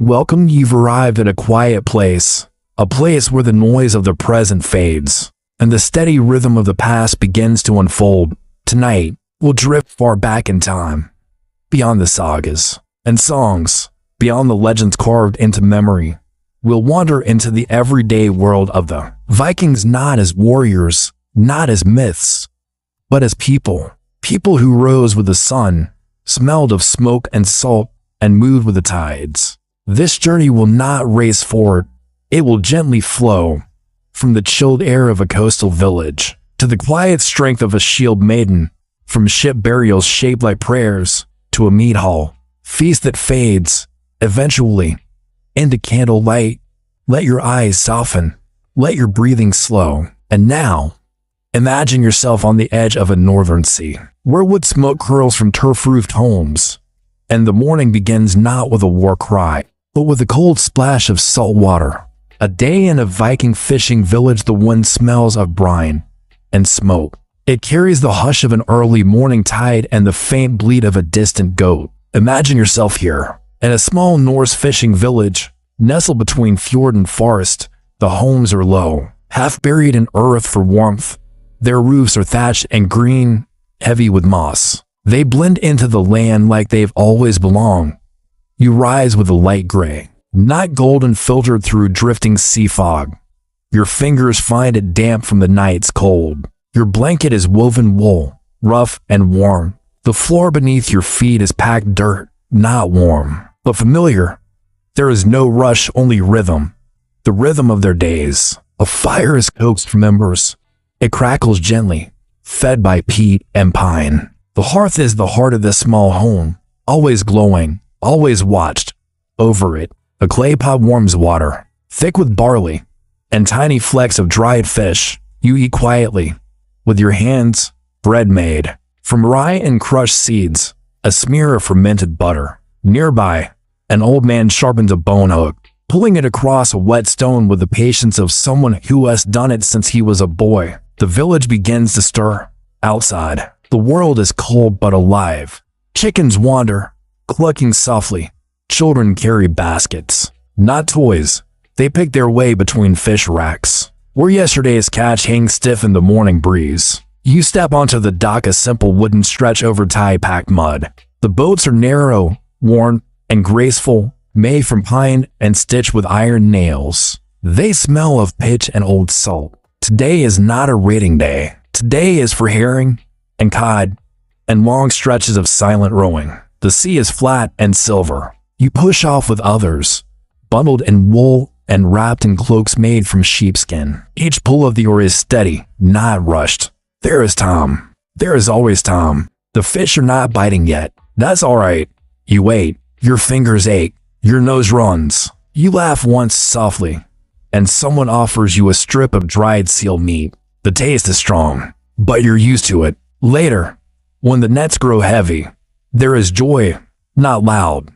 Welcome, you've arrived at a quiet place, a place where the noise of the present fades, and the steady rhythm of the past begins to unfold. Tonight, we'll drift far back in time, beyond the sagas and songs, beyond the legends carved into memory. We'll wander into the everyday world of the Vikings, not as warriors, not as myths, but as people. People who rose with the sun, smelled of smoke and salt, and moved with the tides. This journey will not race forward, it will gently flow, from the chilled air of a coastal village, to the quiet strength of a shield maiden, from ship burials shaped like prayers, to a mead hall, feast that fades, eventually, into candlelight. Let your eyes soften, let your breathing slow, and now, imagine yourself on the edge of a northern sea, where wood smoke curls from turf-roofed homes, and the morning begins not with a war cry, but with a cold splash of salt water. A day in a Viking fishing village, the wind smells of brine and smoke. It carries the hush of an early morning tide and the faint bleat of a distant goat. Imagine yourself here, in a small Norse fishing village, nestled between fjord and forest. The homes are low, half buried in earth for warmth. Their roofs are thatched and green, heavy with moss. They blend into the land like they've always belonged. You rise with a light gray, not golden, filtered through drifting sea fog. Your fingers find it damp from the night's cold. Your blanket is woven wool, rough and warm. The floor beneath your feet is packed dirt, not warm, but familiar. There is no rush, only rhythm, the rhythm of their days. A fire is coaxed from embers. It crackles gently, fed by peat and pine. The hearth is the heart of this small home, always glowing, always watched. Over it, a clay pot warms water, thick with barley and tiny flecks of dried fish. You eat quietly, with your hands, bread made from rye and crushed seeds, a smear of fermented butter. Nearby, an old man sharpens a bone hook, pulling it across a wet stone with the patience of someone who has done it since he was a boy. The village begins to stir. Outside, the world is cold but alive. Chickens wander, clucking softly. Children carry baskets, not toys. They pick their way between fish racks, where yesterday's catch hangs stiff in the morning breeze. You step onto the dock, a simple wooden stretch over tie-packed mud. The boats are narrow, worn, and graceful, made from pine and stitched with iron nails. They smell of pitch and old salt. Today is not a raiding day. Today is for herring and cod and long stretches of silent rowing. The sea is flat and silver. You push off with others, bundled in wool and wrapped in cloaks made from sheepskin. Each pull of the oar is steady, not rushed. There is Tom. There is always Tom. The fish are not biting yet. That's all right. You wait. Your fingers ache. Your nose runs. You laugh once softly, and someone offers you a strip of dried seal meat. The taste is strong, but you're used to it. Later, when the nets grow heavy, there is joy, not loud,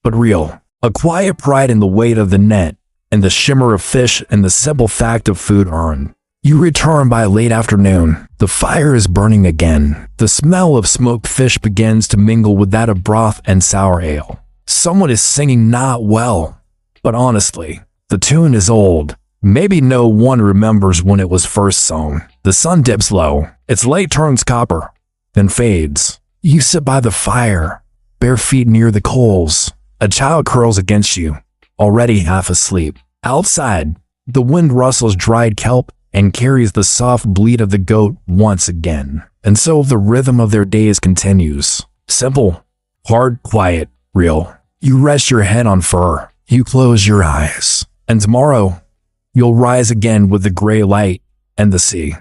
but real. A quiet pride in the weight of the net, and the shimmer of fish, and the simple fact of food earned. You return by late afternoon. The fire is burning again. The smell of smoked fish begins to mingle with that of broth and sour ale. Someone is singing, not well, but honestly. The tune is old. Maybe no one remembers when it was first sung. The sun dips low. Its light turns copper, then fades. You sit by the fire, bare feet near the coals. A child curls against you, already half asleep. Outside, the wind rustles dried kelp and carries the soft bleat of the goat once again. And so the rhythm of their days continues. Simple, hard, quiet, real. You rest your head on fur. You close your eyes. And tomorrow, you'll rise again with the gray light and the sea.